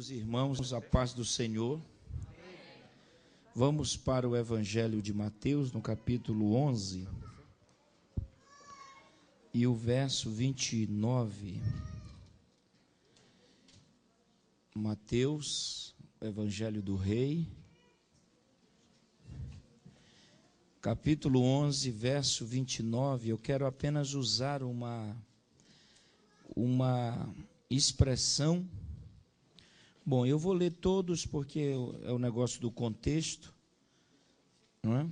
Queridos irmãos, a paz do Senhor. Vamos para o Evangelho de Mateus, no capítulo 11, e o verso 29. Mateus, Evangelho do Rei, capítulo 11, verso 29. Eu quero apenas usar uma expressão. Bom, eu vou ler todos porque é o negócio do contexto, não é?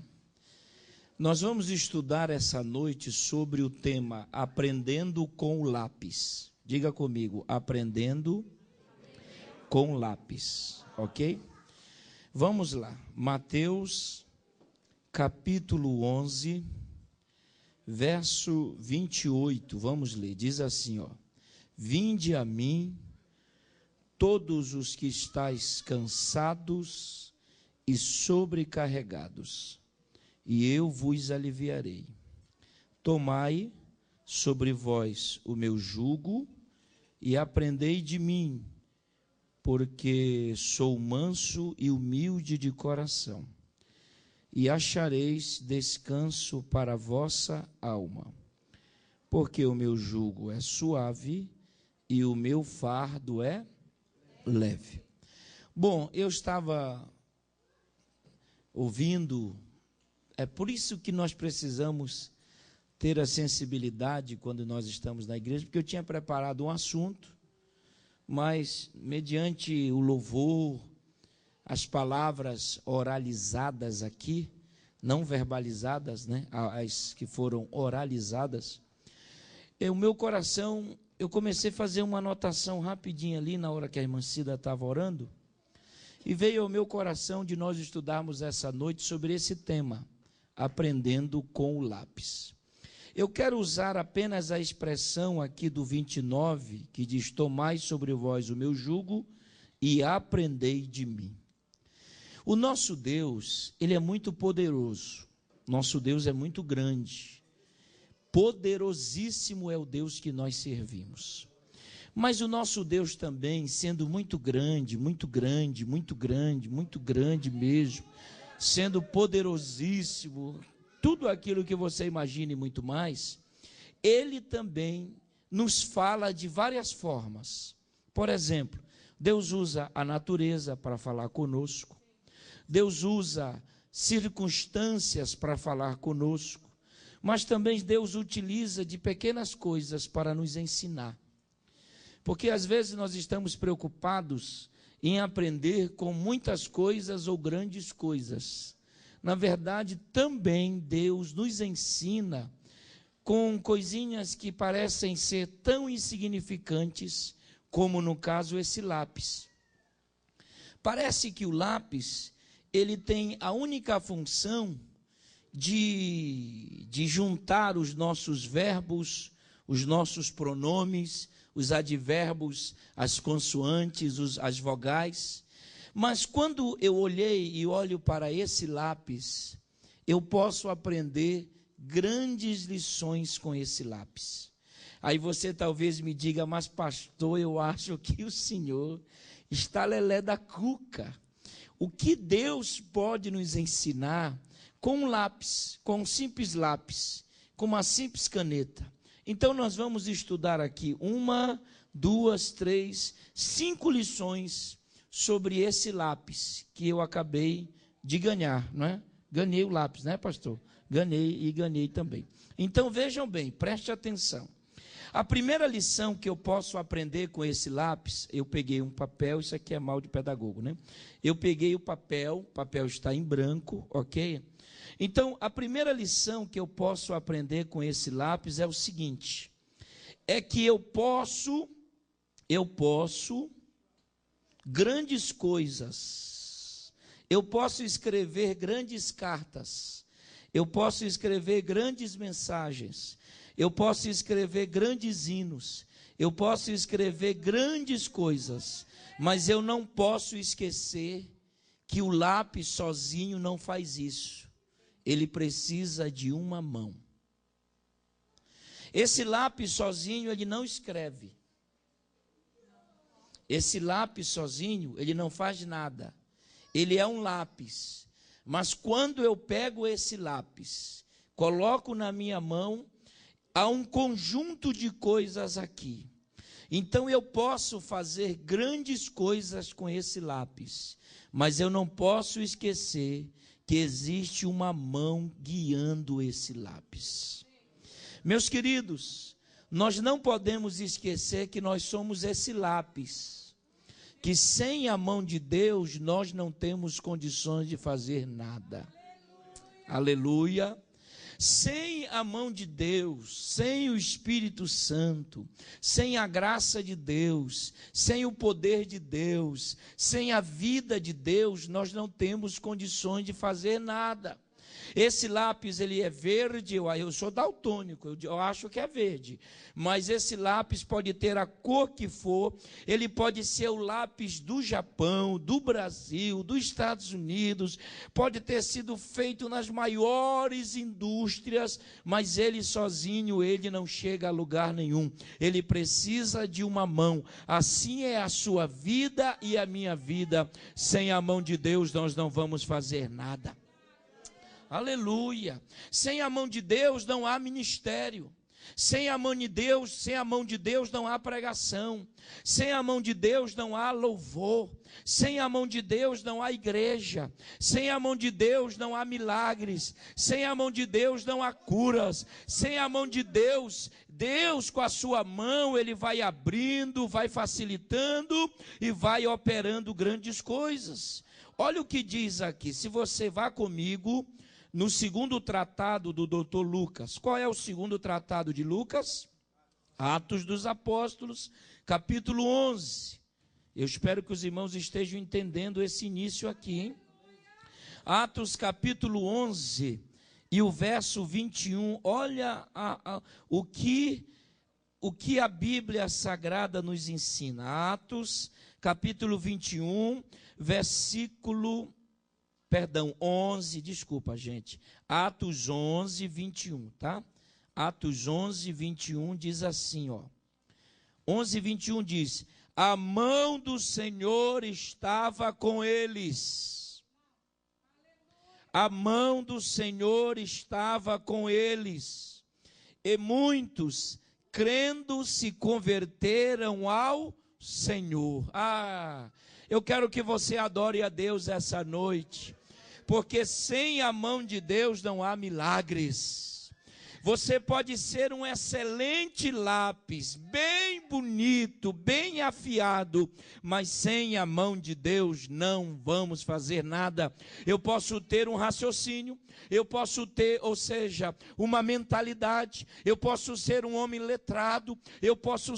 Nós vamos estudar essa noite sobre o tema Aprendendo com Lápis. Diga comigo, aprendendo com lápis, ok? Vamos lá, Mateus, capítulo 11, verso 28, vamos ler, diz assim, ó: Vinde a mim, todos os que estáis cansados e sobrecarregados, e eu vos aliviarei. Tomai sobre vós o meu jugo e aprendei de mim, porque sou manso e humilde de coração, e achareis descanso para a vossa alma, porque o meu jugo é suave e o meu fardo é leve. Bom, eu estava ouvindo, é por isso que nós precisamos ter a sensibilidade quando nós estamos na igreja, porque eu tinha preparado um assunto, mas mediante o louvor, as palavras oralizadas aqui, não verbalizadas, né, as que foram oralizadas, o meu coração, eu comecei a fazer uma anotação rapidinho ali na hora que a irmã Cida estava orando, e veio ao meu coração de nós estudarmos essa noite sobre esse tema, aprendendo com o lápis. Eu quero usar apenas a expressão aqui do 29, que diz: tomai sobre vós o meu jugo e aprendei de mim. O nosso Deus, ele é muito poderoso, nosso Deus é muito grande, poderosíssimo é o Deus que nós servimos. Mas o nosso Deus também, sendo muito grande, muito grande, muito grande, muito grande mesmo, sendo poderosíssimo, tudo aquilo que você imagine e muito mais, ele também nos fala de várias formas. Por exemplo, Deus usa a natureza para falar conosco, Deus usa circunstâncias para falar conosco, mas também Deus utiliza de pequenas coisas para nos ensinar. Porque às vezes nós estamos preocupados em aprender com muitas coisas ou grandes coisas. Na verdade, também Deus nos ensina com coisinhas que parecem ser tão insignificantes, como no caso esse lápis. Parece que o lápis, ele tem a única função de juntar os nossos verbos, os nossos pronomes, os advérbios, as consoantes, as vogais. Mas quando eu olhei e olho para esse lápis, eu posso aprender grandes lições com esse lápis. Aí você talvez me diga: mas pastor, eu acho que o senhor está lelé da cuca. O que Deus pode nos ensinar com um lápis, com um simples lápis, com uma simples caneta? Então nós vamos estudar aqui 1, 2, 3, 5 lições sobre esse lápis que eu acabei de ganhar, não é? Ganhei o lápis, né, pastor? Ganhei também. Então vejam bem, preste atenção. A primeira lição que eu posso aprender com esse lápis, eu peguei um papel, isso aqui é mal de pedagogo, né? Eu peguei o papel está em branco, ok? Então, a primeira lição que eu posso aprender com esse lápis é o seguinte: é que eu posso grandes coisas, eu posso escrever grandes cartas, eu posso escrever grandes mensagens, eu posso escrever grandes hinos, eu posso escrever grandes coisas, mas eu não posso esquecer que o lápis sozinho não faz isso. Ele precisa de uma mão. Esse lápis sozinho, ele não escreve. Esse lápis sozinho, ele não faz nada. Ele é um lápis. Mas quando eu pego esse lápis, coloco na minha mão, há um conjunto de coisas aqui. Então eu posso fazer grandes coisas com esse lápis, mas eu não posso esquecer que existe uma mão guiando esse lápis. Meus queridos, nós não podemos esquecer que nós somos esse lápis, que sem a mão de Deus nós não temos condições de fazer nada. Aleluia. Sem a mão de Deus, sem o Espírito Santo, sem a graça de Deus, sem o poder de Deus, sem a vida de Deus, nós não temos condições de fazer nada. Esse lápis, ele é verde, eu sou daltônico, eu acho que é verde, mas esse lápis pode ter a cor que for, ele pode ser o lápis do Japão, do Brasil, dos Estados Unidos, pode ter sido feito nas maiores indústrias, mas ele sozinho, ele não chega a lugar nenhum, ele precisa de uma mão. Assim é a sua vida e a minha vida, sem a mão de Deus nós não vamos fazer nada. Aleluia. Sem a mão de Deus não há ministério. Sem a mão de Deus não há pregação. Sem a mão de Deus não há louvor. Sem a mão de Deus não há igreja. Sem a mão de Deus não há milagres. Sem a mão de Deus não há curas. Sem a mão de Deus, Deus com a sua mão, ele vai abrindo, vai facilitando e vai operando grandes coisas. Olha o que diz aqui. Se você vá comigo no segundo tratado do Dr. Lucas. Qual é o segundo tratado de Lucas? Atos dos Apóstolos, capítulo 11. Eu espero que os irmãos estejam entendendo esse início aqui, hein? Atos capítulo 11 e o verso 21. Olha o que a Bíblia Sagrada nos ensina. Atos capítulo 21, versículo 11, desculpa, gente. Atos 11, 21, tá? Atos 11, 21 diz assim, ó. 11, 21 diz: a mão do Senhor estava com eles. A mão do Senhor estava com eles. E muitos, crendo, se converteram ao Senhor. Eu quero que você adore a Deus essa noite, porque sem a mão de Deus não há milagres. Você pode ser um excelente lápis, bem bonito, bem afiado, mas sem a mão de Deus não vamos fazer nada. Eu posso ter um raciocínio, eu posso ter, ou seja, uma mentalidade, eu posso ser um homem letrado, eu posso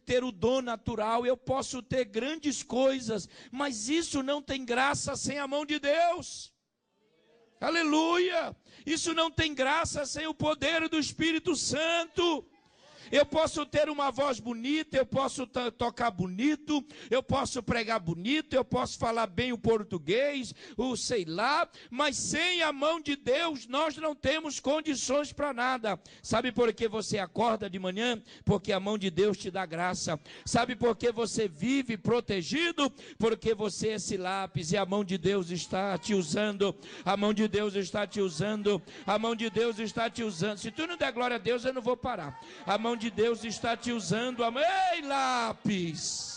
ter o dom natural, eu posso ter grandes coisas, mas isso não tem graça sem a mão de Deus. Aleluia! Isso não tem graça sem o poder do Espírito Santo. Eu posso ter uma voz bonita, eu posso tocar bonito, eu posso pregar bonito, eu posso falar bem o português, ou sei lá, mas sem a mão de Deus nós não temos condições para nada. Sabe por que você acorda de manhã? Porque a mão de Deus te dá graça. Sabe por que você vive protegido? Porque você é esse lápis e a mão de Deus está te usando. A mão de Deus está te usando. A mão de Deus está te usando. Se tu não der glória a Deus, eu não vou parar. A mão de Deus está te usando. Ei, lápis!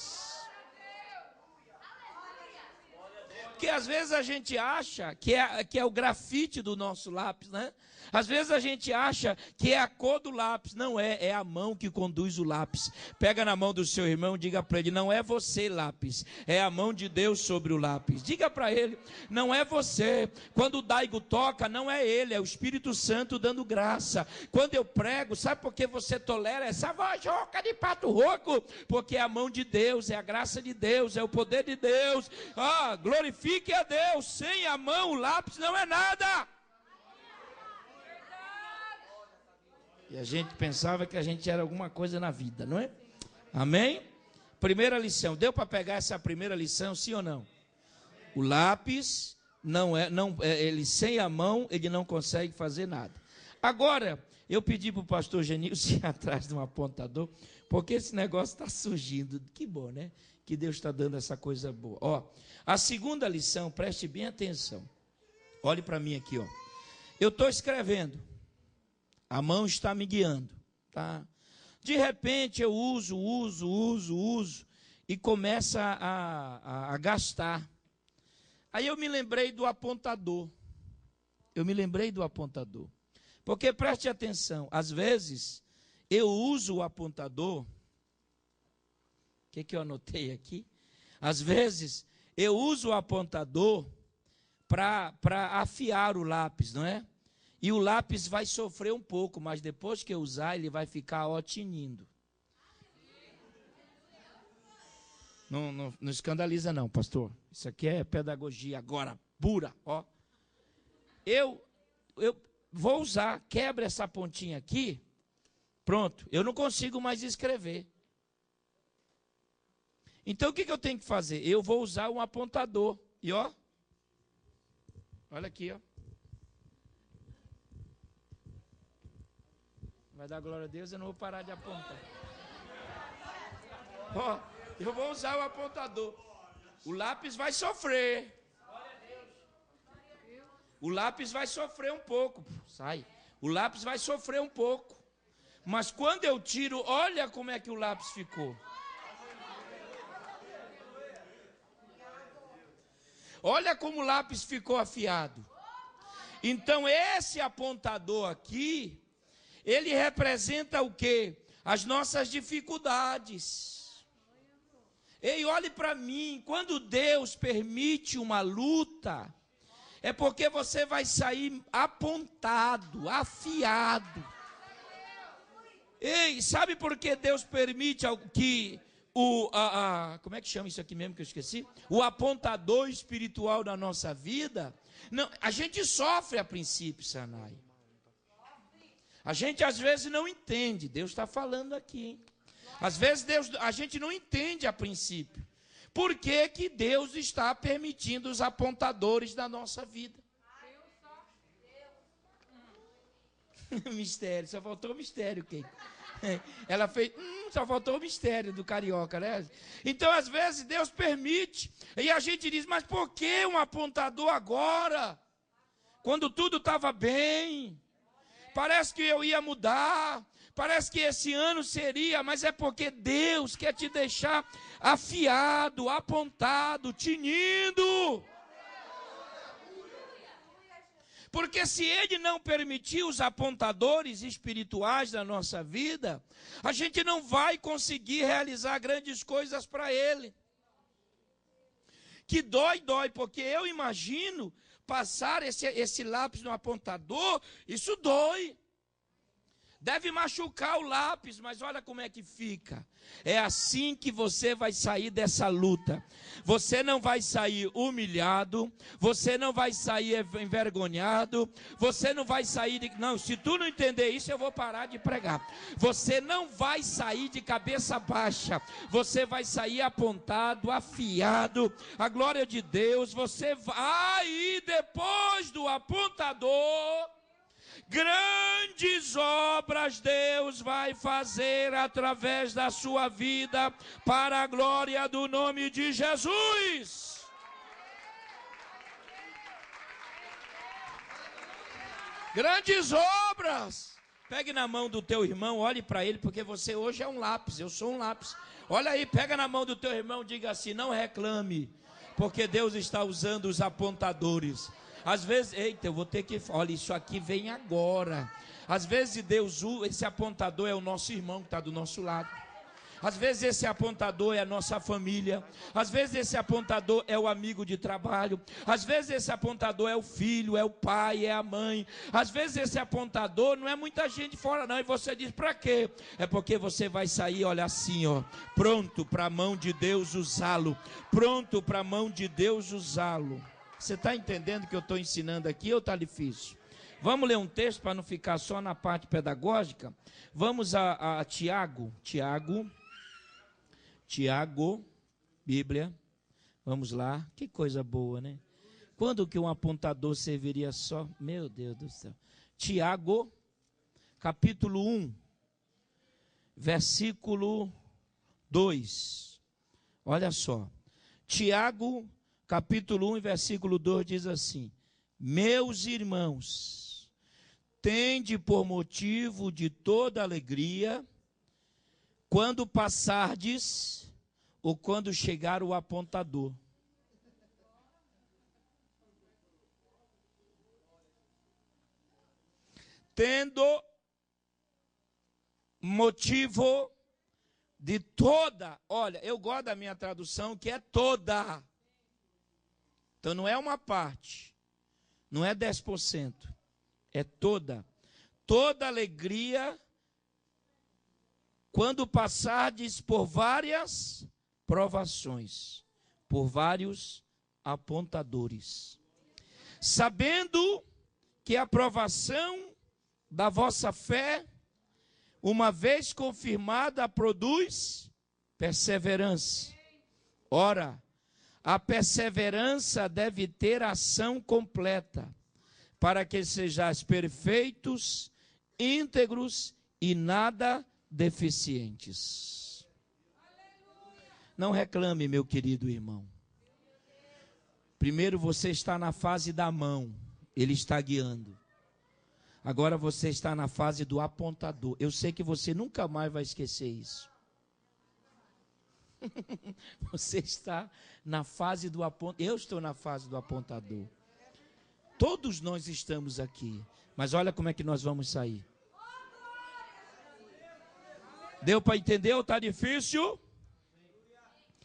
Porque às vezes a gente acha que é o grafite do nosso lápis, né? Às vezes a gente acha que é a cor do lápis. Não é, é a mão que conduz o lápis. Pega na mão do seu irmão, diga para ele: não é você, lápis, é a mão de Deus sobre o lápis. Diga para ele: não é você. Quando o Daigo toca, não é ele, é o Espírito Santo dando graça. Quando eu prego, sabe por que você tolera essa voz rouca de pato rouco? Porque é a mão de Deus, é a graça de Deus, é o poder de Deus. Glorifique a Deus. Sem a mão, o lápis não é nada. E a gente pensava que a gente era alguma coisa na vida, não é? Amém? Primeira lição. Deu para pegar essa primeira lição, sim ou não? O lápis ele sem a mão, ele não consegue fazer nada. Agora, eu pedi para o pastor Genilson ir atrás de um apontador, porque esse negócio está surgindo. Que bom, né? que Deus está dando essa coisa boa. Ó, a segunda lição, preste bem atenção. Olhe para mim aqui, ó. Eu estou escrevendo. A mão está me guiando, tá? De repente eu uso, e começa a gastar. Aí eu me lembrei do apontador. Porque preste atenção, às vezes eu uso o apontador. O que eu anotei aqui? Às vezes eu uso o apontador para afiar o lápis, não é? E o lápis vai sofrer um pouco, mas depois que eu usar, ele vai ficar ó tinindo. Não escandaliza não, pastor. Isso aqui é pedagogia agora, pura, ó. Eu vou usar, quebra essa pontinha aqui, pronto, eu não consigo mais escrever. Então o que eu tenho que fazer? Eu vou usar um apontador, e ó, olha aqui, ó. Vai dar glória a Deus, eu não vou parar de apontar. Ó, eu vou usar o apontador. O lápis vai sofrer. O lápis vai sofrer um pouco. Sai. O lápis vai sofrer um pouco. Mas quando eu tiro, olha como é que o lápis ficou. Olha como o lápis ficou afiado. Então esse apontador aqui, ele representa o quê? As nossas dificuldades. Ei, olhe para mim, quando Deus permite uma luta, é porque você vai sair apontado, afiado. Ei, sabe por que Deus permite que como é que chama isso aqui mesmo que eu esqueci? O apontador espiritual da nossa vida? Não, a gente sofre a princípio, Sanai. A gente às vezes não entende, Deus está falando aqui, hein? Às vezes a gente não entende a princípio. Por que que Deus está permitindo os apontadores da nossa vida? Mistério, só faltou o mistério, Keiko. Ela fez, só faltou o mistério do carioca, né? Então, às vezes, Deus permite, e a gente diz, mas por que um apontador agora? Quando tudo estava bem, parece que eu ia mudar, parece que esse ano seria, mas é porque Deus quer te deixar afiado, apontado, tinindo. Porque se Ele não permitir os apontadores espirituais da nossa vida, a gente não vai conseguir realizar grandes coisas para Ele. Que dói, porque eu imagino passar esse lápis no apontador, isso dói. Deve machucar o lápis, mas olha como é que fica. É assim que você vai sair dessa luta. Você não vai sair humilhado, você não vai sair envergonhado, você não vai sair não, se tu não entender isso, eu vou parar de pregar. Você não vai sair de cabeça baixa, você vai sair apontado, afiado. A glória de Deus, você vai, e depois do apontador, grandes obras Deus vai fazer através da sua vida, para a glória do nome de Jesus. Grandes obras. Pegue na mão do teu irmão, olhe para ele, porque você hoje é um lápis, eu sou um lápis. Olha aí, pega na mão do teu irmão, diga assim, não reclame, porque Deus está usando os apontadores. Às vezes, eita, eu vou ter que, olha, isso aqui vem agora. Às vezes Deus usa, esse apontador é o nosso irmão que está do nosso lado. Às vezes esse apontador é a nossa família. Às vezes esse apontador é o amigo de trabalho. Às vezes esse apontador é o filho, é o pai, é a mãe. Às vezes esse apontador não é muita gente fora não. E você diz, para quê? É porque você vai sair, olha assim, ó, pronto para a mão de Deus usá-lo. Pronto para a mão de Deus usá-lo. Você está entendendo o que eu estou ensinando aqui ou está difícil? Vamos ler um texto para não ficar só na parte pedagógica. Vamos a Tiago, Bíblia. Vamos lá. Que coisa boa, né? Quando que um apontador serviria só? Meu Deus do céu. Tiago, capítulo 1, versículo 2. Olha só. Tiago, capítulo 1, versículo 2 diz assim: meus irmãos, tende por motivo de toda alegria, quando passardes, ou quando chegar o apontador. Tendo motivo de toda, olha, eu gosto da minha tradução, que é toda. Então não é uma parte, não é 10%, é toda. Toda alegria, quando passardes por várias provações, por vários apontadores, sabendo que a provação da vossa fé, uma vez confirmada, produz perseverança. Ora, a perseverança deve ter ação completa, para que sejais perfeitos, íntegros e nada deficientes. Não reclame, meu querido irmão. Primeiro você está na fase da mão, ele está guiando. Agora você está na fase do apontador. Eu sei que você nunca mais vai esquecer isso. Você está na fase do apontador. Eu estou na fase do apontador. Todos nós estamos aqui. Mas olha como é que nós vamos sair. Deu para entender ou está difícil?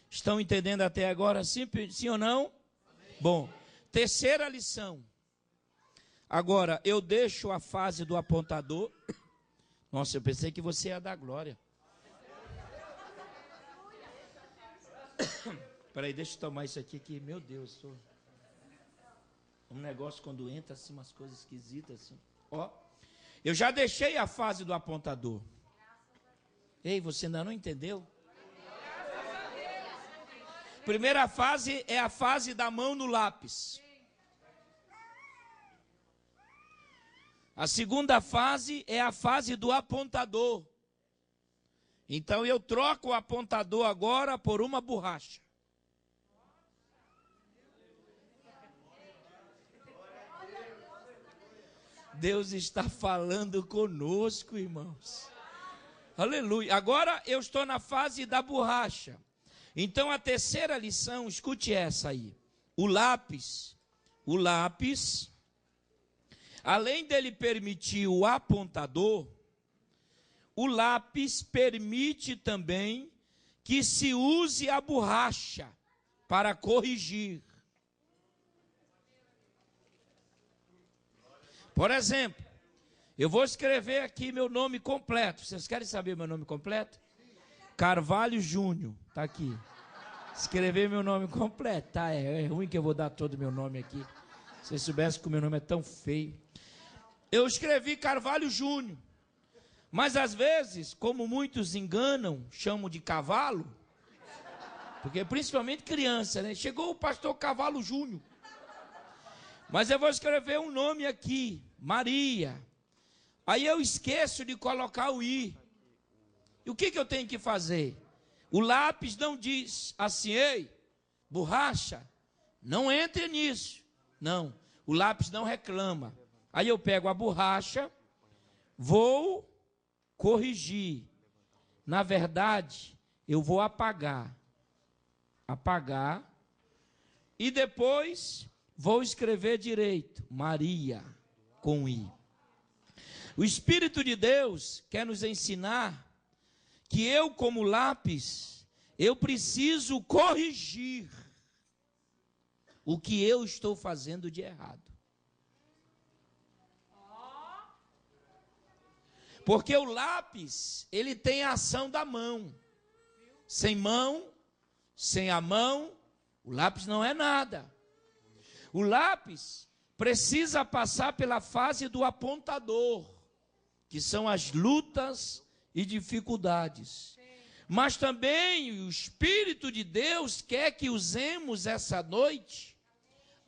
Estão entendendo até agora, sim ou não? Bom, terceira lição. Agora, eu deixo a fase do apontador. Nossa, eu pensei que você ia dar glória. Peraí, deixa eu tomar isso aqui, que, meu Deus, um negócio quando entra assim, umas coisas esquisitas assim. Ó, eu já deixei a fase do apontador. Ei, você ainda não entendeu? Primeira fase é a fase da mão no lápis. A segunda fase é a fase do apontador. Então eu troco o apontador agora por uma borracha. Deus está falando conosco, irmãos. Aleluia. Agora eu estou na fase da borracha. Então a terceira lição, escute essa aí. O lápis, além dele permitir o apontador, o lápis permite também que se use a borracha para corrigir. Por exemplo, eu vou escrever aqui meu nome completo. Vocês querem saber meu nome completo? Carvalho Júnior, está aqui. Escrever meu nome completo, tá? É ruim que eu vou dar todo o meu nome aqui. Se vocês soubessem que o meu nome é tão feio. Eu escrevi Carvalho Júnior. Mas às vezes, como muitos enganam, chamam de cavalo. Porque principalmente criança, né? Chegou o pastor Cavalo Júnior. Mas eu vou escrever um nome aqui, Maria. Aí eu esqueço de colocar o I. E o que eu tenho que fazer? O lápis não diz assim, ei, borracha, não entre nisso. Não, o lápis não reclama. Aí eu pego a borracha, vou corrigir. Na verdade, eu vou apagar. E depois vou escrever direito, Maria, com I. O Espírito de Deus quer nos ensinar que eu, como lápis, eu preciso corrigir o que eu estou fazendo de errado. Porque o lápis, ele tem a ação da mão. Sem a mão, o lápis não é nada. O lápis precisa passar pela fase do apontador, que são as lutas e dificuldades. Mas também o Espírito de Deus quer que usemos essa noite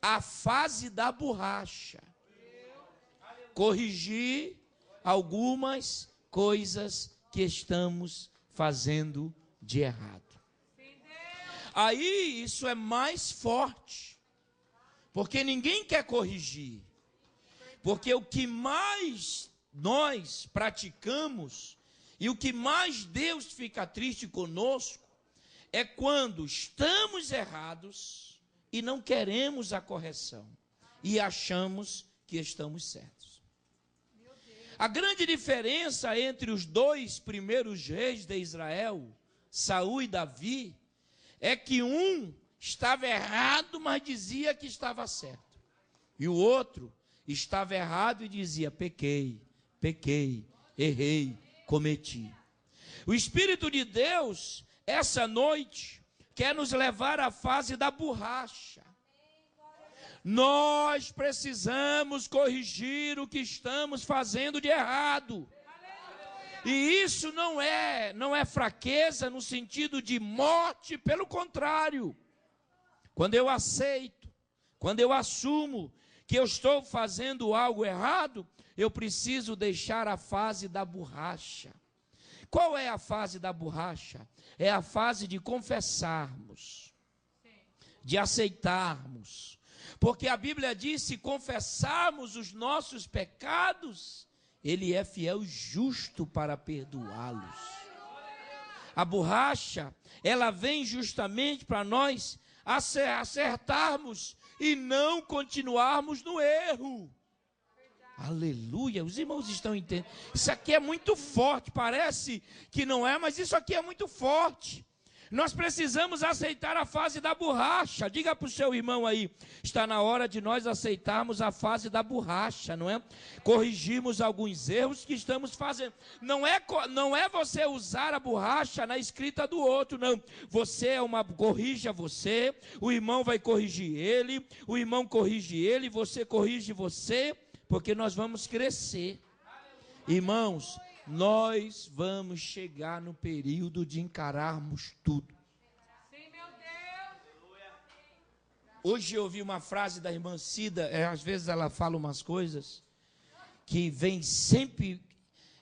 a fase da borracha. Corrigir algumas coisas que estamos fazendo de errado. aí isso é mais forte, porque ninguém quer corrigir, porque o que mais nós praticamos e o que mais Deus fica triste conosco é quando estamos errados e não queremos a correção e achamos que estamos certos. A grande diferença entre os dois primeiros reis de Israel, Saul e Davi, é que um estava errado, mas dizia que estava certo. E o outro estava errado e dizia: pequei, errei, cometi. O Espírito de Deus, essa noite, quer nos levar à fase da borracha. Nós precisamos corrigir o que estamos fazendo de errado. E isso não é fraqueza no sentido de morte, pelo contrário. Quando eu aceito, quando eu assumo que eu estou fazendo algo errado, eu preciso deixar a fase da borracha. Qual é a fase da borracha? É a fase de confessarmos, de aceitarmos. Porque a Bíblia diz: se confessarmos os nossos pecados, Ele é fiel e justo para perdoá-los. A borracha, ela vem justamente para nós acertarmos e não continuarmos no erro. Aleluia, os irmãos estão entendendo. Isso aqui é muito forte, parece que não é, mas isso aqui é muito forte. Nós precisamos aceitar a fase da borracha. Diga para o seu irmão aí: está na hora de nós aceitarmos a fase da borracha, não é? Corrigirmos alguns erros que estamos fazendo. Não é você usar a borracha na escrita do outro, não. Corrija você, o irmão vai corrigir ele, o irmão corrige ele, você corrige você, porque nós vamos crescer. Irmãos, nós vamos chegar no período de encararmos tudo. Sim, meu Deus. Hoje eu ouvi uma frase da irmã Cida, às vezes ela fala umas coisas que vem sempre.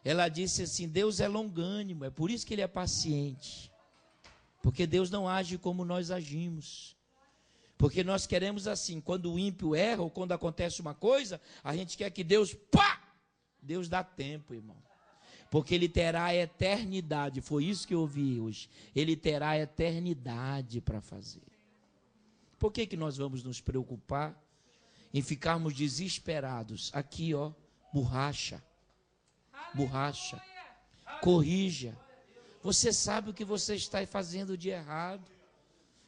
Ela disse assim: Deus é longânimo, é por isso que Ele é paciente. Porque Deus não age como nós agimos. Porque nós queremos assim, quando o ímpio erra ou quando acontece uma coisa, a gente quer que Deus, pá! Deus dá tempo, irmão. Porque Ele terá a eternidade. Foi isso que eu ouvi hoje. Ele terá a eternidade para fazer. Por que nós vamos nos preocupar em ficarmos desesperados? Aqui, ó, borracha. Borracha. Corrija. Você sabe o que você está fazendo de errado.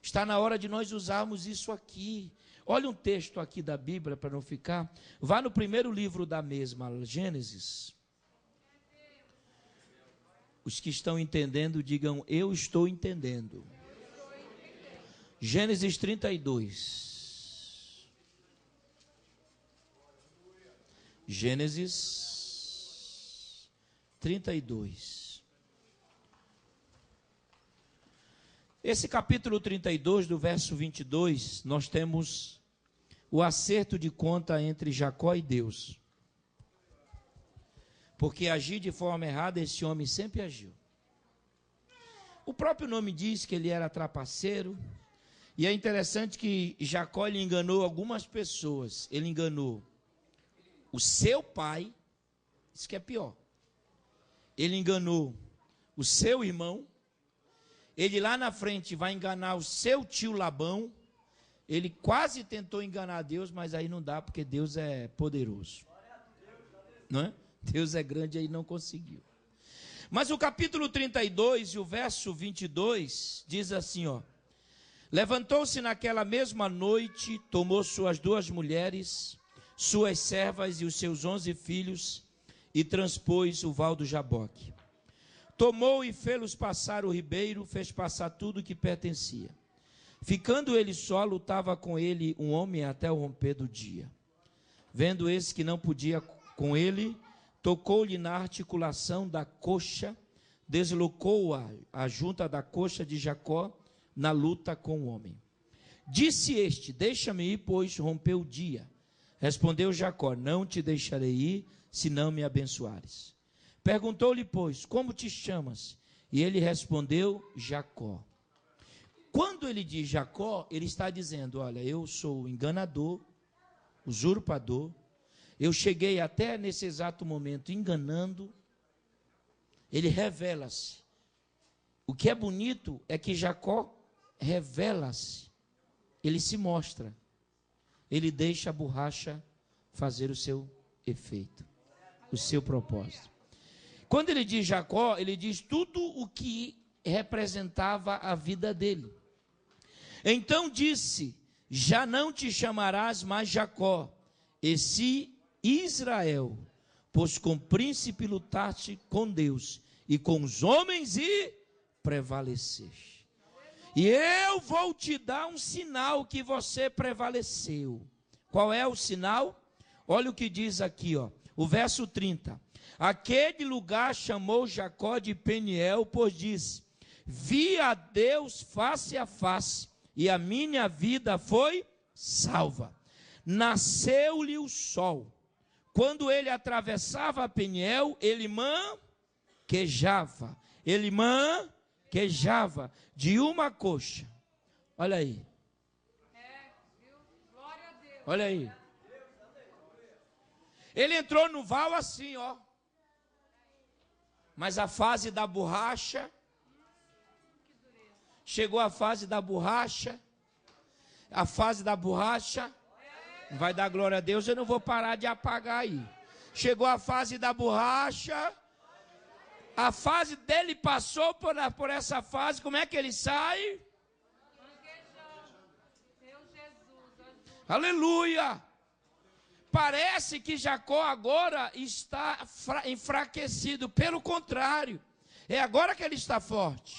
Está na hora de nós usarmos isso aqui. Olha um texto aqui da Bíblia para não ficar. Vá no primeiro livro da mesma, Gênesis. Os que estão entendendo, digam: eu estou entendendo. Gênesis 32. Gênesis 32. Esse capítulo 32, do verso 22, nós temos o acerto de conta entre Jacó e Deus. Porque agir de forma errada, esse homem sempre agiu. O próprio nome diz que ele era trapaceiro. E é interessante que Jacó ele enganou algumas pessoas. Ele enganou o seu pai, isso que é pior. Ele enganou o seu irmão. Ele lá na frente vai enganar o seu tio Labão. Ele quase tentou enganar Deus, mas aí não dá, porque Deus é poderoso. Não é? Deus é grande e aí não conseguiu. Mas o capítulo 32 e o verso 22 diz assim, ó: levantou-se naquela mesma noite, tomou suas 2 mulheres, suas servas e os seus 11 filhos, e transpôs o val do Jaboque. Tomou e fê-los passar o ribeiro, fez passar tudo que pertencia. Ficando ele só, lutava com ele um homem até o romper do dia. Vendo esse que não podia com ele, tocou-lhe na articulação da coxa, deslocou a junta da coxa de Jacó na luta com o homem. Disse este: deixa-me ir, pois rompeu o dia. Respondeu Jacó: não te deixarei ir, se não me abençoares. Perguntou-lhe, pois, como te chamas? E ele respondeu: Jacó. Quando ele diz Jacó, ele está dizendo, olha, eu sou o enganador, usurpador, eu cheguei até nesse exato momento enganando. Ele revela-se. O que é bonito é que Jacó revela-se, ele se mostra, ele deixa a borracha fazer o seu efeito, o seu propósito. Quando ele diz Jacó, ele diz tudo o que representava a vida dele. Então disse, já não te chamarás mais Jacó, e sim Israel, pois com príncipe lutaste com Deus e com os homens e prevaleceste. E eu vou te dar um sinal que você prevaleceu. Qual é o sinal? Olha o que diz aqui, ó, o verso 30. Aquele lugar chamou Jacó de Peniel, pois disse, vi a Deus face a face, e a minha vida foi salva. Nasceu-lhe o sol. Quando ele atravessava Peniel, ele manquejava. Ele manquejava de uma coxa. Olha aí. Olha aí. Ele entrou no val assim, ó. Mas a fase da borracha, chegou a fase da borracha, vai dar glória a Deus, eu não vou parar de apagar aí. Chegou a fase da borracha, a fase dele passou por essa fase, como é que ele sai? Aleluia! Parece que Jacó agora está enfraquecido, pelo contrário, é agora que ele está forte.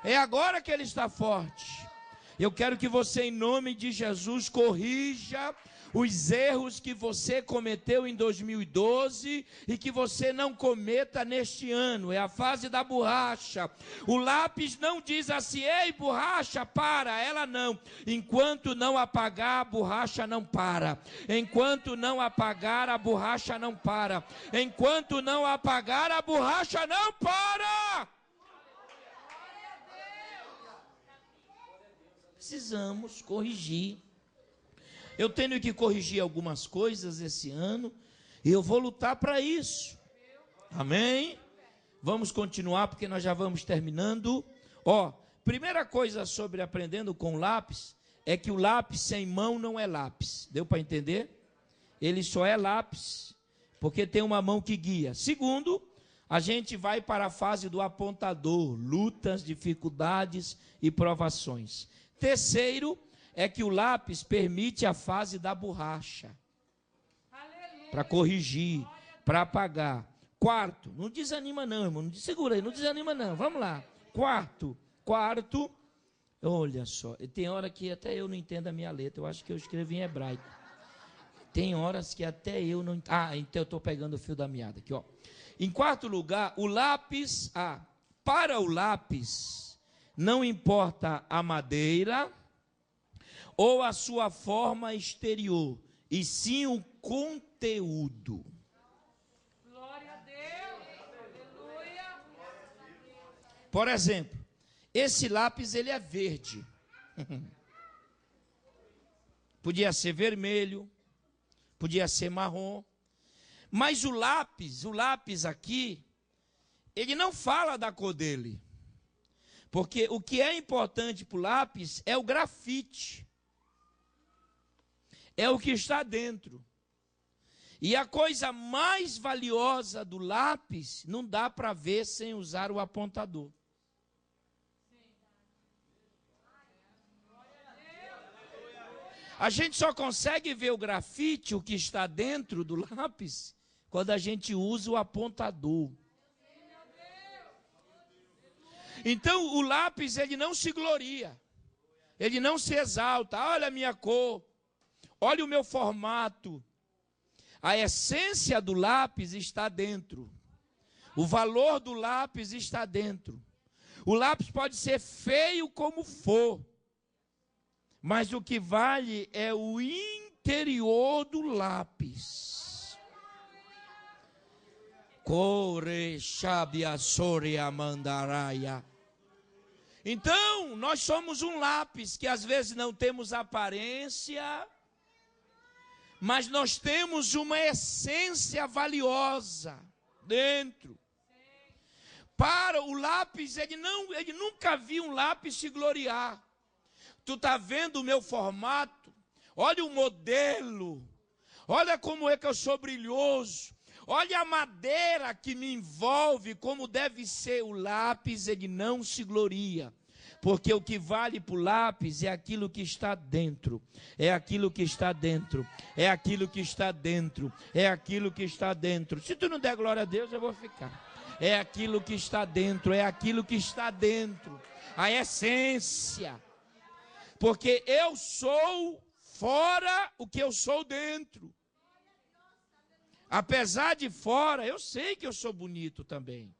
É agora que ele está forte. Eu quero que você, em nome de Jesus, corrija os erros que você cometeu em 2012 e que você não cometa neste ano. É a fase da borracha. O lápis não diz assim, ei, borracha, para. Ela não. Enquanto não apagar, a borracha não para. Enquanto não apagar, a borracha não para. Enquanto não apagar, a borracha não para. Precisamos corrigir. Eu tenho que corrigir algumas coisas esse ano e eu vou lutar para isso. Amém? Vamos continuar porque nós já vamos terminando. Ó, primeira coisa sobre aprendendo com lápis é que o lápis sem mão não é lápis. Deu para entender? Ele só é lápis porque tem uma mão que guia. Segundo, a gente vai para a fase do apontador, lutas, dificuldades e provações. Terceiro, é que o lápis permite a fase da borracha. Para corrigir, para apagar. Quarto, não desanima não, irmão. Não, segura aí, não desanima não. Vamos lá. Quarto, olha só. Tem hora que até eu não entendo a minha letra. Eu acho que eu escrevo em hebraico. Tem horas que até eu não... Ah, então eu estou pegando o fio da meada aqui, ó. Em quarto lugar, o lápis... para o lápis, não importa a madeira ou a sua forma exterior, e sim o conteúdo. Glória a Deus. Aleluia. Por exemplo, esse lápis ele é verde. Podia ser vermelho, podia ser marrom, mas o lápis aqui, ele não fala da cor dele. Porque o que é importante para o lápis é o grafite. É o que está dentro. E a coisa mais valiosa do lápis não dá para ver sem usar o apontador. A gente só consegue ver o grafite, o que está dentro do lápis, quando a gente usa o apontador. Então o lápis ele não se gloria, ele não se exalta. Olha a minha cor, olha o meu formato. A essência do lápis está dentro. O valor do lápis está dentro. O lápis pode ser feio como for, mas o que vale é o interior do lápis. Então, nós somos um lápis que às vezes não temos aparência, mas nós temos uma essência valiosa dentro. Para o lápis, ele nunca viu um lápis se gloriar. Tu está vendo o meu formato? Olha o modelo. Olha como é que eu sou brilhoso. Olha a madeira que me envolve, como deve ser o lápis, ele não se gloria. Porque o que vale para o lápis é aquilo que está dentro. É aquilo que está dentro. É aquilo que está dentro. É aquilo que está dentro. Se tu não der glória a Deus, eu vou ficar. É aquilo que está dentro, é aquilo que está dentro, a essência, porque eu sou fora o que eu sou dentro. Apesar de fora, eu sei que eu sou bonito também,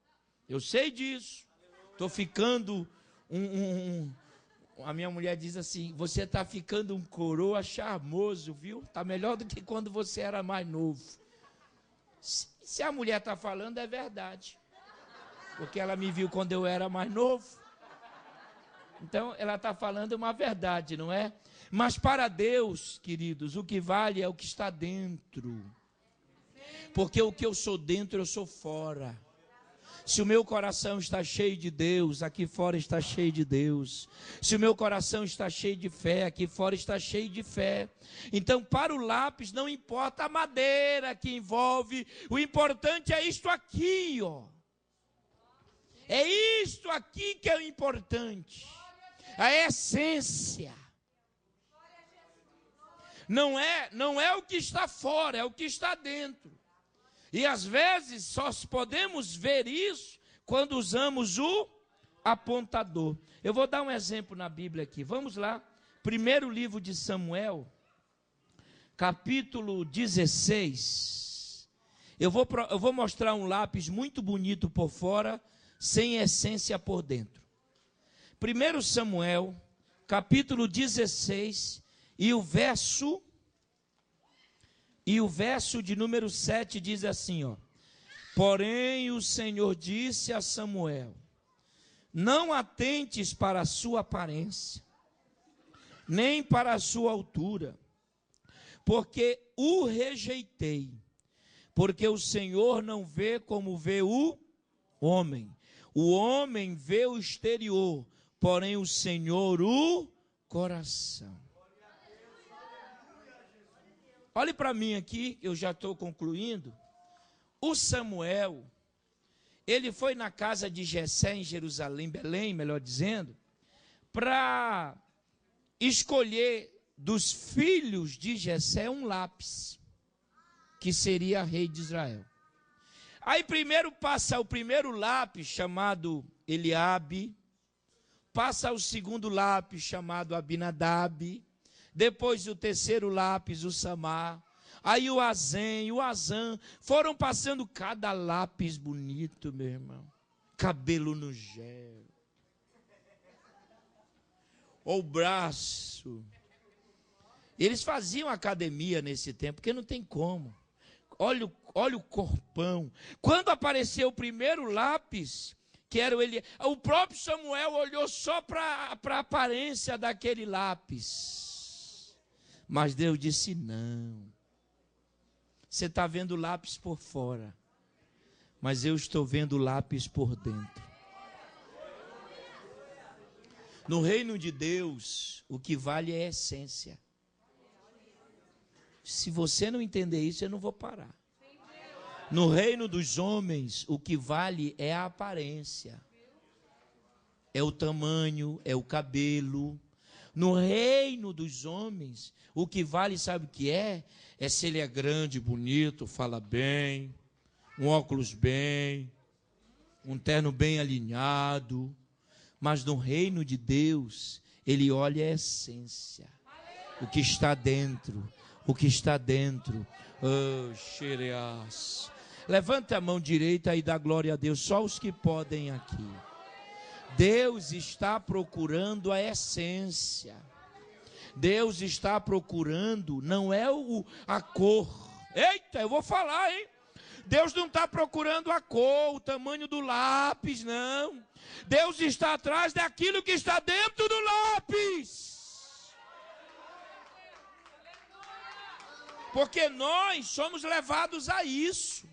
eu sei disso. Estou ficando a minha mulher diz assim, você está ficando um coroa charmoso, viu? Está melhor do que quando você era mais novo. Se a mulher está falando, é verdade. Porque ela me viu quando eu era mais novo. Então, ela está falando uma verdade, não é? Mas para Deus, queridos, o que vale é o que está dentro. Porque o que eu sou dentro, eu sou fora. Se o meu coração está cheio de Deus, aqui fora está cheio de Deus. Se o meu coração está cheio de fé, aqui fora está cheio de fé. Então, para o lápis, não importa a madeira que envolve, o importante é isto aqui, ó. É isto aqui que é o importante, a essência. Não é o que está fora, é o que está dentro. E às vezes só podemos ver isso quando usamos o apontador. Eu vou dar um exemplo na Bíblia aqui. Vamos lá. Primeiro livro de Samuel, capítulo 16. Eu vou mostrar um lápis muito bonito por fora, sem essência por dentro. 1 Samuel, capítulo 16, e o verso de número 7 diz assim, ó: porém o Senhor disse a Samuel, não atentes para a sua aparência, nem para a sua altura, porque o rejeitei, porque o Senhor não vê como vê o homem. O homem vê o exterior, porém o Senhor o coração. Olhe para mim aqui, eu já estou concluindo. O Samuel, ele foi na casa de Jessé em Jerusalém, Belém, melhor dizendo, para escolher dos filhos de Jessé um lápis, que seria rei de Israel. Aí primeiro passa o primeiro lápis, chamado Eliabe, passa o segundo lápis, chamado Abinadab, depois o terceiro lápis, o Samar, aí o Azem, o Azam, foram passando cada lápis bonito, meu irmão, cabelo no gel, ou braço. Eles faziam academia nesse tempo, porque não tem como. Olha o corpão. Quando apareceu o primeiro lápis, que era o próprio Samuel olhou só para a aparência daquele lápis. Mas Deus disse não. Você está vendo o lápis por fora, mas eu estou vendo o lápis por dentro. No reino de Deus, o que vale é a essência. Se você não entender isso, eu não vou parar. No reino dos homens, o que vale é a aparência. É o tamanho, é o cabelo. No reino dos homens, o que vale, sabe o que é? É se ele é grande, bonito, fala bem, um óculos bem, um terno bem alinhado. Mas no reino de Deus, ele olha a essência. O que está dentro. O que está dentro. Oh, xereas. Levante a mão direita e dá glória a Deus. Só os que podem aqui. Deus está procurando a essência. Deus está procurando, não é a cor. Eita, eu vou falar, hein? Deus não está procurando a cor, o tamanho do lápis, não. Deus está atrás daquilo que está dentro do lápis. Porque nós somos levados a isso.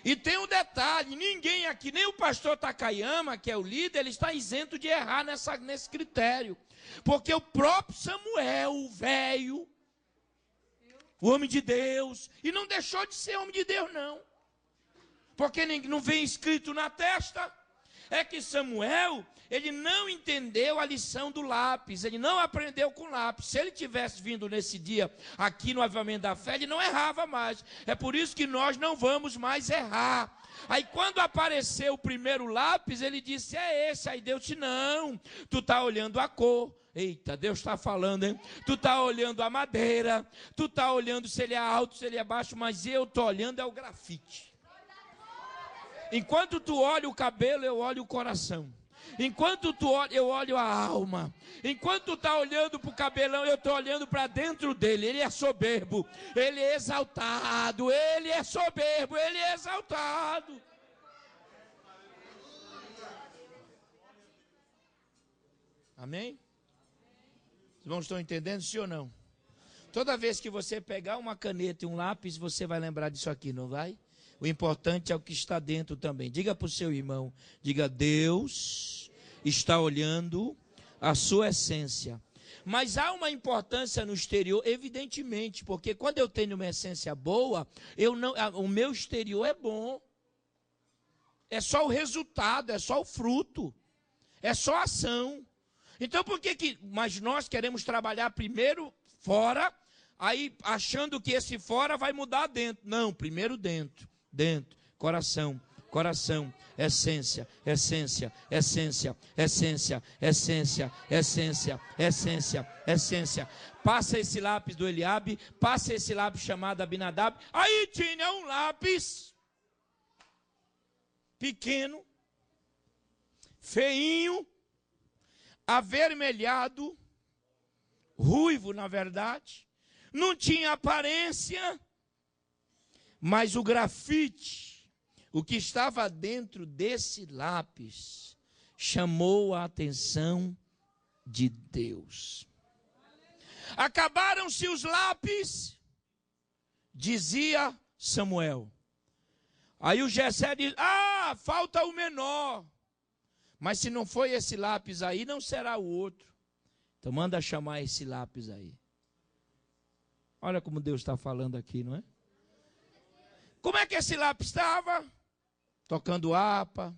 E tem um detalhe, ninguém aqui, nem o pastor Takayama, que é o líder, ele está isento de errar nesse critério. Porque o próprio Samuel, o velho, o homem de Deus, e não deixou de ser homem de Deus, não. Porque não vem escrito na testa, é que Samuel, ele não entendeu a lição do lápis, ele não aprendeu com lápis. Se ele tivesse vindo nesse dia aqui no Avivamento da Fé, ele não errava mais. É por isso que nós não vamos mais errar. Aí quando apareceu o primeiro lápis, ele disse, é esse. Aí Deus disse, não, tu está olhando a cor. Eita, Deus está falando, hein? Tu está olhando a madeira, tu está olhando se ele é alto, se ele é baixo, mas eu estou olhando é o grafite. Enquanto tu olha o cabelo, eu olho o coração. Enquanto tu olha, eu olho a alma. Enquanto tu está olhando para o cabelão, eu estou olhando para dentro dele. Ele é soberbo, ele é exaltado, ele é soberbo, ele é exaltado. Amém? Os irmãos estão entendendo, sim ou não? Toda vez que você pegar uma caneta e um lápis, você vai lembrar disso aqui, não vai? O importante é o que está dentro também. Diga para o seu irmão, diga, Deus está olhando a sua essência. Mas há uma importância no exterior, evidentemente, porque quando eu tenho uma essência boa, o meu exterior é bom. É só o resultado, é só o fruto, é só a ação. Então mas nós queremos trabalhar primeiro fora, aí achando que esse fora vai mudar dentro. Não, primeiro dentro, coração, essência, essência. Passa esse lápis do Eliabe, passa esse lápis chamado Abinadab. Aí tinha um lápis pequeno, feinho, avermelhado, ruivo na verdade, não tinha aparência, mas o grafite, o que estava dentro desse lápis, chamou a atenção de Deus. Acabaram-se os lápis, dizia Samuel. Aí o Jessé diz, falta o menor. Mas se não foi esse lápis aí, não será o outro. Então manda chamar esse lápis aí. Olha como Deus está falando aqui, não é? Como é que esse lápis estava? Tocando harpa,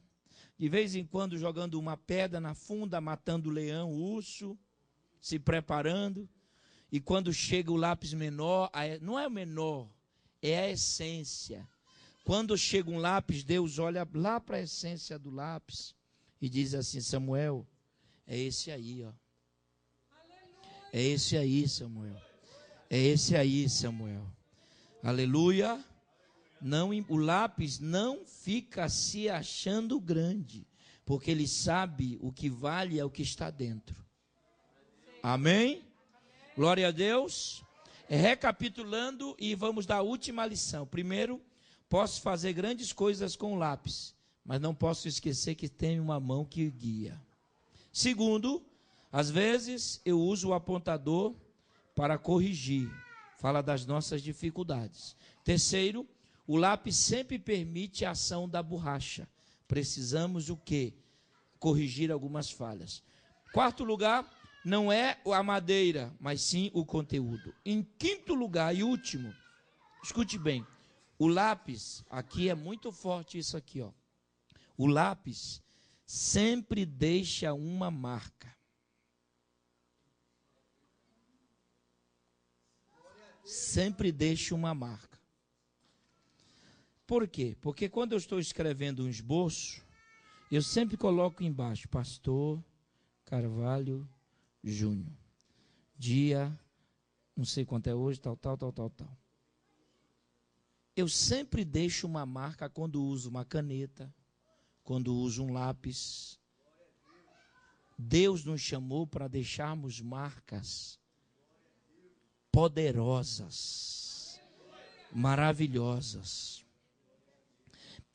de vez em quando jogando uma pedra na funda, matando o leão, o urso, se preparando. E quando chega o lápis menor, não é o menor, é a essência. Quando chega um lápis, Deus olha lá para a essência do lápis e diz assim, Samuel, é esse aí, ó. É esse aí, Samuel. É esse aí, Samuel. Aleluia. Não, o lápis não fica se achando grande, porque ele sabe o que vale é o que está dentro. Amém? Glória a Deus. Recapitulando e vamos dar a última lição. Primeiro, posso fazer grandes coisas com o lápis, mas não posso esquecer que tem uma mão que guia. Segundo, às vezes eu uso o apontador para corrigir. Fala das nossas dificuldades. Terceiro, o lápis sempre permite a ação da borracha. Precisamos o quê? Corrigir algumas falhas. Quarto lugar, não é a madeira, mas sim o conteúdo. Em quinto lugar e último, escute bem, o lápis, aqui é muito forte isso aqui, ó. O lápis sempre deixa uma marca. Sempre deixa uma marca. Por quê? Porque quando eu estou escrevendo um esboço, eu sempre coloco embaixo, Pastor Carvalho Júnior. Dia, não sei quanto é hoje, tal. Eu sempre deixo uma marca quando uso uma caneta, quando uso um lápis. Deus nos chamou para deixarmos marcas poderosas, maravilhosas.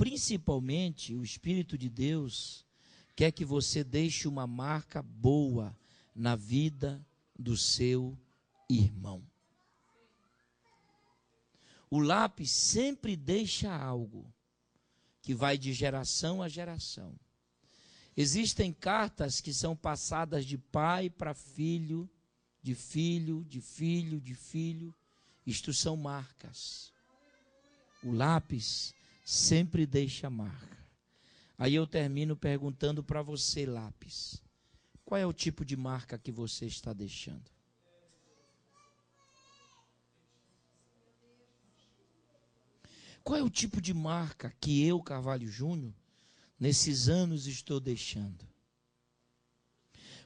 principalmente, o Espírito de Deus quer que você deixe uma marca boa na vida do seu irmão. O lápis sempre deixa algo que vai de geração a geração. Existem cartas que são passadas de pai para filho, de filho, de filho, de filho. Isto são marcas. O lápis sempre deixa marca. Aí eu termino perguntando para você, lápis, qual é o tipo de marca que você está deixando? Qual é o tipo de marca que eu, Carvalho Júnior, nesses anos estou deixando?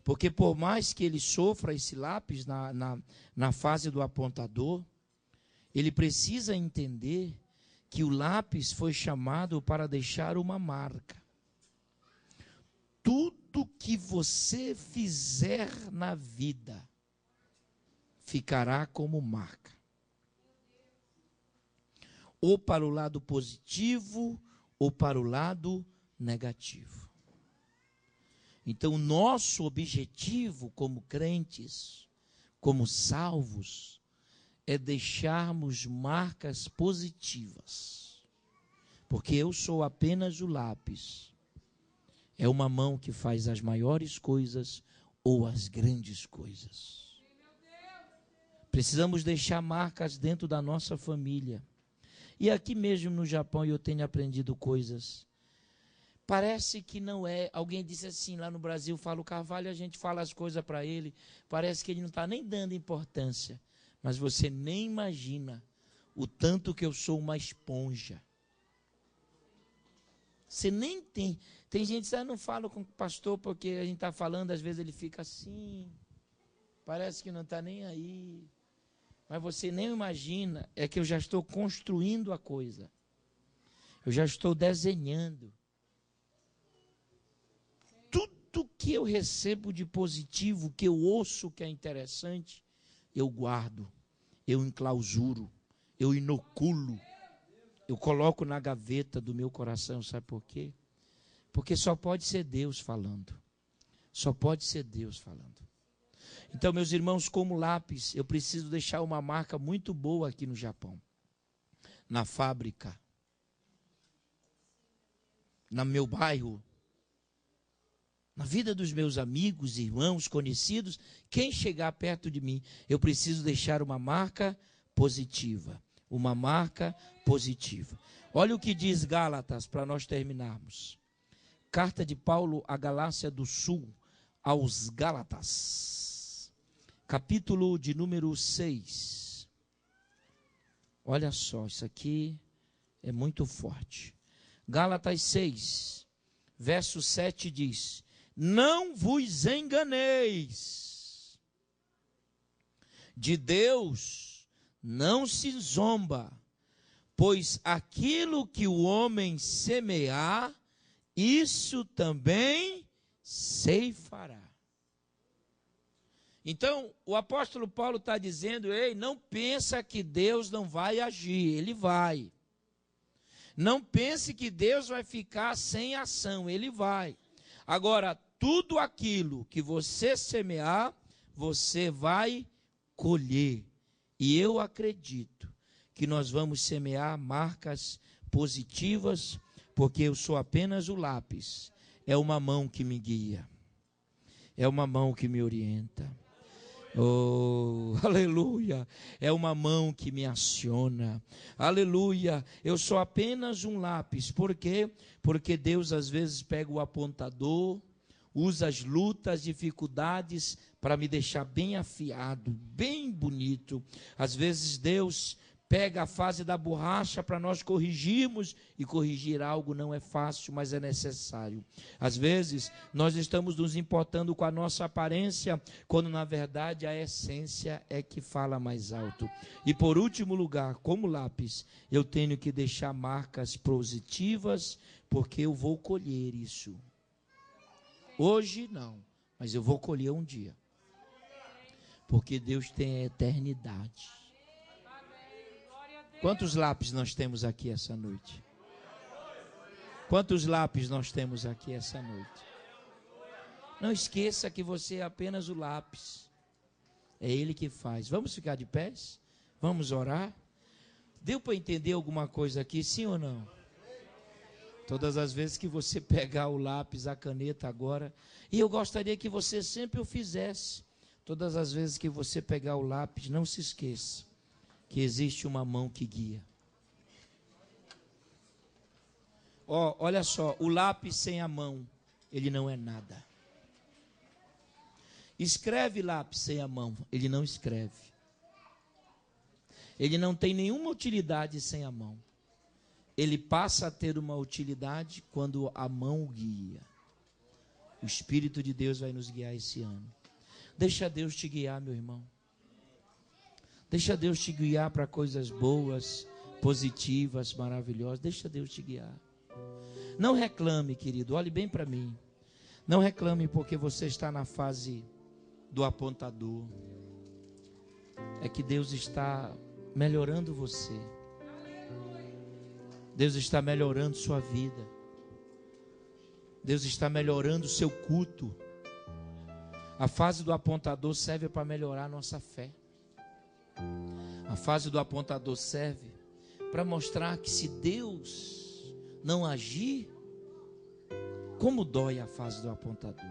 Porque por mais que ele sofra esse lápis na fase do apontador, ele precisa entender que o lápis foi chamado para deixar uma marca. Tudo que você fizer na vida ficará como marca. Ou para o lado positivo, ou para o lado negativo. Então, o nosso objetivo como crentes, como salvos, é deixarmos marcas positivas. Porque eu sou apenas o lápis. É uma mão que faz as maiores coisas ou as grandes coisas. Precisamos deixar marcas dentro da nossa família. E aqui mesmo no Japão eu tenho aprendido coisas. Parece que não é. Alguém disse assim, lá no Brasil, fala o Carvalho, a gente fala as coisas para ele. Parece que ele não está nem dando importância. Mas você nem imagina o tanto que eu sou uma esponja. Você nem tem. Tem gente que diz, não falo com o pastor porque a gente está falando, às vezes ele fica assim. Parece que não está nem aí. Mas você nem imagina, é que eu já estou construindo a coisa. Eu já estou desenhando. Tudo que eu recebo de positivo, que eu ouço que é interessante, eu guardo, eu enclausuro, eu inoculo, eu coloco na gaveta do meu coração, sabe por quê? Porque só pode ser Deus falando. Só pode ser Deus falando. Então, meus irmãos, como lápis, eu preciso deixar uma marca muito boa aqui no Japão. Na fábrica. No meu bairro. Na vida dos meus amigos, irmãos, conhecidos. Quem chegar perto de mim, eu preciso deixar uma marca positiva. Uma marca positiva. Olha o que diz Gálatas, para nós terminarmos. Carta de Paulo à Galácia do Sul, aos Gálatas. Capítulo de número 6. Olha só, isso aqui é muito forte. Gálatas 6, verso 7 diz: não vos enganeis, de Deus não se zomba, pois aquilo que o homem semear, isso também ceifará. Então, o apóstolo Paulo está dizendo, ei, não pensa que Deus não vai agir, Ele vai. Não pense que Deus vai ficar sem ação, Ele vai. Agora, tudo aquilo que você semear, você vai colher. E eu acredito que nós vamos semear marcas positivas, porque eu sou apenas o lápis. É uma mão que me guia. É uma mão que me orienta. Oh, aleluia, é uma mão que me aciona, aleluia, eu sou apenas um lápis, por quê? Porque Deus às vezes pega o apontador, usa as lutas, dificuldades para me deixar bem afiado, bem bonito. Às vezes Deus pega a fase da borracha para nós corrigirmos, e corrigir algo não é fácil, mas é necessário. Às vezes, nós estamos nos importando com a nossa aparência, quando na verdade a essência é que fala mais alto. E por último lugar, como lápis, eu tenho que deixar marcas positivas, porque eu vou colher isso. Hoje não, mas eu vou colher um dia. Porque Deus tem a eternidade. Quantos lápis nós temos aqui essa noite? Quantos lápis nós temos aqui essa noite? Não esqueça que você é apenas o lápis. É Ele que faz. Vamos ficar de pés? Vamos orar? Deu para entender alguma coisa aqui, sim ou não? Todas as vezes que você pegar o lápis, a caneta agora, e eu gostaria que você sempre o fizesse. Todas as vezes que você pegar o lápis, não se esqueça que existe uma mão que guia. Olha só, o lápis sem a mão, ele não é nada. Escreve lápis sem a mão, ele não escreve. Ele não tem nenhuma utilidade sem a mão. Ele passa a ter uma utilidade quando a mão o guia. O Espírito de Deus vai nos guiar esse ano. Deixa Deus te guiar, meu irmão. Deixa Deus te guiar para coisas boas, positivas, maravilhosas. Deixa Deus te guiar. Não reclame, querido, olhe bem para mim. Não reclame porque você está na fase do apontador. É que Deus está melhorando você. Deus está melhorando sua vida. Deus está melhorando o seu culto. A fase do apontador serve para melhorar a nossa fé. A fase do apontador serve para mostrar que se Deus não agir, como dói a fase do apontador.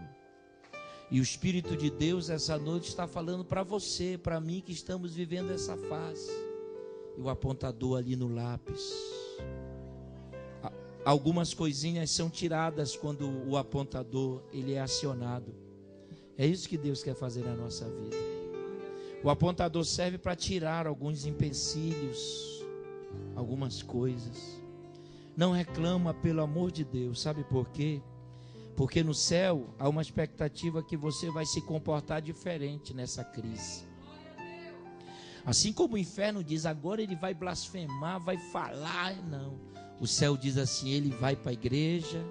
E o Espírito de Deus essa noite está falando para você, para mim que estamos vivendo essa fase. E o apontador ali no lápis. Algumas coisinhas são tiradas quando o apontador ele é acionado. É isso que Deus quer fazer na nossa vida. O apontador serve para tirar alguns empecilhos, algumas coisas. Não reclama, pelo amor de Deus. Sabe por quê? Porque no céu há uma expectativa que você vai se comportar diferente nessa crise. Assim como o inferno diz, agora ele vai blasfemar, vai falar. Não. O céu diz assim, ele vai para a igreja,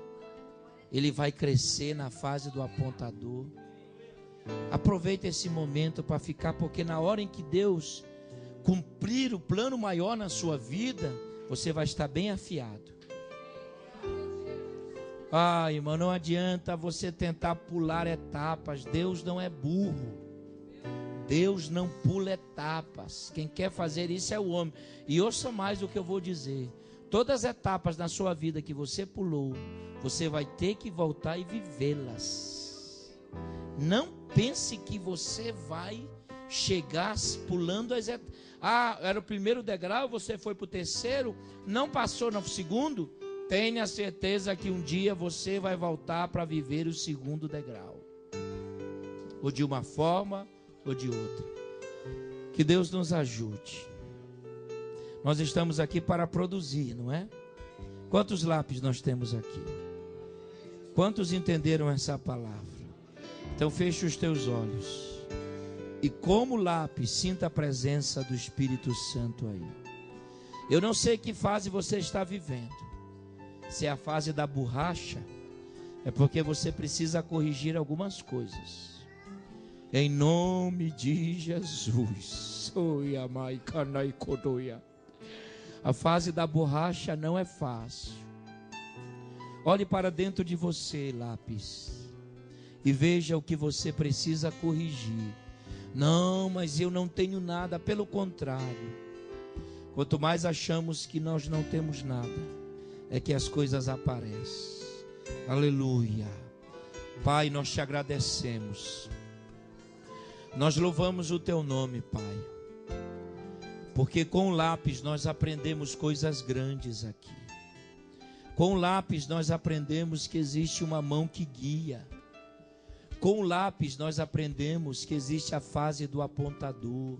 ele vai crescer na fase do apontador. Aproveita esse momento para ficar, porque na hora em que Deus cumprir o plano maior na sua vida, você vai estar bem afiado. Ah, irmão, não adianta você tentar pular etapas. Deus não é burro. Deus não pula etapas. Quem quer fazer isso é o homem. E ouça mais o que eu vou dizer. Todas as etapas na sua vida que você pulou, você vai ter que voltar e vivê-las. Não pense que você vai chegar pulando as etapas. Ah, era o primeiro degrau, você foi para o terceiro, não passou no segundo. Tenha certeza que um dia você vai voltar para viver o segundo degrau. Ou de uma forma, ou de outra. Que Deus nos ajude. Nós estamos aqui para produzir, não é? Quantos lápis nós temos aqui? Quantos entenderam essa palavra? Então feche os teus olhos. E como lápis, sinta a presença do Espírito Santo aí. Eu não sei que fase você está vivendo. Se é a fase da borracha, é porque você precisa corrigir algumas coisas. Em nome de Jesus. A fase da borracha não é fácil. Olhe para dentro de você, lápis, e veja o que você precisa corrigir. Não, mas eu não tenho nada. Pelo contrário, quanto mais achamos que nós não temos nada, é que as coisas aparecem. Aleluia. Pai, nós te agradecemos. Nós louvamos o teu nome, Pai. Porque com o lápis nós aprendemos coisas grandes aqui. Com o lápis nós aprendemos que existe uma mão que guia. Com o lápis nós aprendemos que existe a fase do apontador.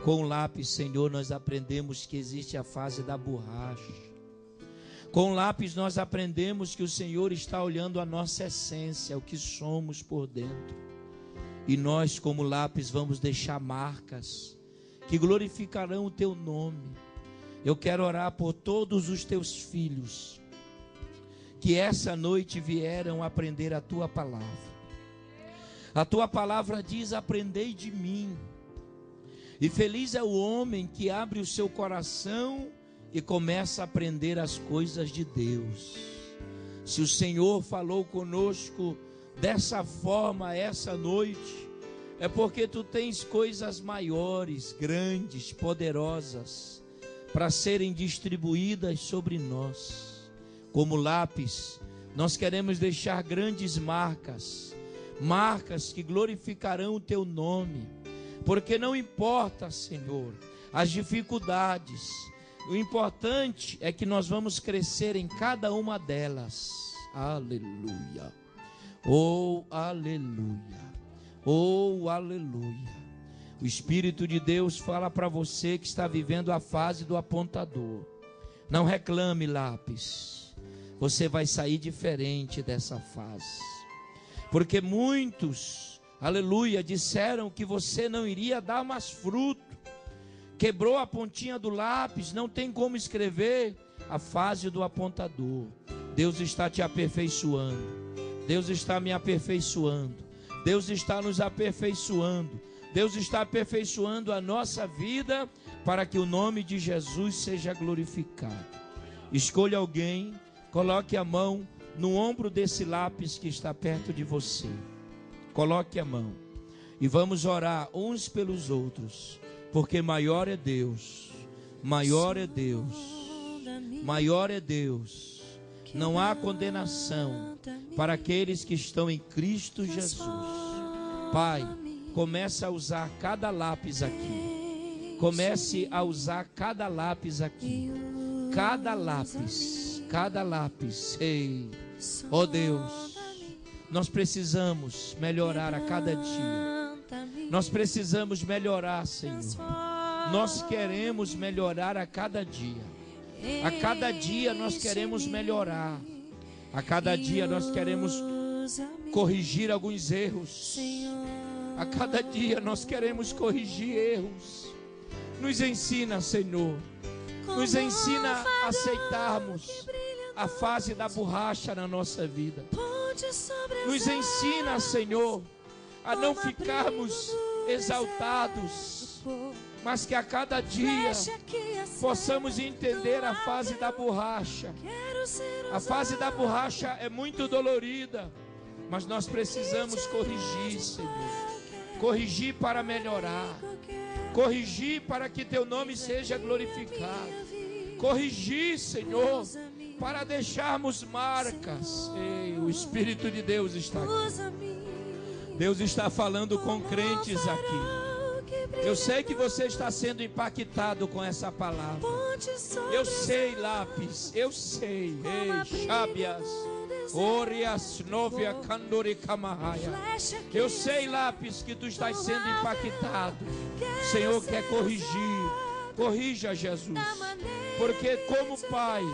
Com o lápis, Senhor, nós aprendemos que existe a fase da borracha. Com o lápis nós aprendemos que o Senhor está olhando a nossa essência, o que somos por dentro. E nós, como lápis, vamos deixar marcas que glorificarão o teu nome. Eu quero orar por todos os teus filhos que essa noite vieram aprender a tua palavra. A tua palavra diz: aprendei de mim. E feliz é o homem que abre o seu coração e começa a aprender as coisas de Deus. Se o Senhor falou conosco dessa forma essa noite, é porque tu tens coisas maiores, grandes, poderosas, para serem distribuídas sobre nós. Como lápis, nós queremos deixar grandes marcas, marcas que glorificarão o teu nome, porque não importa, Senhor, as dificuldades, o importante é que nós vamos crescer em cada uma delas. Aleluia, oh aleluia, oh aleluia. O Espírito de Deus fala para você que está vivendo a fase do apontador. Não reclame, lápis, você vai sair diferente dessa fase, porque muitos, aleluia, disseram que você não iria dar mais fruto, quebrou a pontinha do lápis, não tem como escrever. A fase do apontador, Deus está te aperfeiçoando, Deus está me aperfeiçoando, Deus está nos aperfeiçoando, Deus está aperfeiçoando a nossa vida, para que o nome de Jesus seja glorificado. Escolha alguém, coloque a mão no ombro desse lápis que está perto de você, coloque a mão, e vamos orar uns pelos outros, porque maior é Deus, maior é Deus, maior é Deus. Não há condenação para aqueles que estão em Cristo Jesus. Pai, comece a usar cada lápis aqui, comece a usar cada lápis aqui, cada lápis, ei, ó Deus, nós precisamos melhorar a cada dia, nós precisamos melhorar, Senhor, nós queremos melhorar a cada dia nós queremos melhorar, a cada dia nós queremos corrigir alguns erros, a cada dia nós queremos corrigir erros. Nos ensina, Senhor, nos ensina a aceitarmos a fase da borracha na nossa vida, nos ensina, Senhor, a não ficarmos exaltados, mas que a cada dia possamos entender a fase da borracha. A fase da borracha é muito dolorida, mas nós precisamos corrigir, Senhor, corrigir para melhorar, corrigir para que teu nome seja glorificado, corrigir, Senhor, para deixarmos marcas. Ei, o Espírito de Deus está aqui, Deus está falando com crentes aqui. Eu sei que você está sendo impactado com essa palavra. Eu sei, lápis, eu sei. Ei, chábias, orias, novia, candori, camaraia. Eu sei, lápis, que tu estás sendo impactado. O Senhor quer corrigir. Corrija, Jesus. Porque como pai,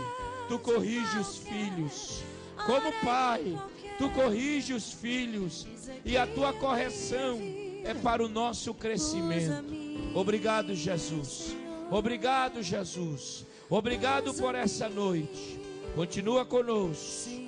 tu corrige os filhos. Como pai, tu corrige os filhos. E a tua correção é para o nosso crescimento. Obrigado, Jesus. Obrigado, Jesus. Obrigado por essa noite. Continua conosco.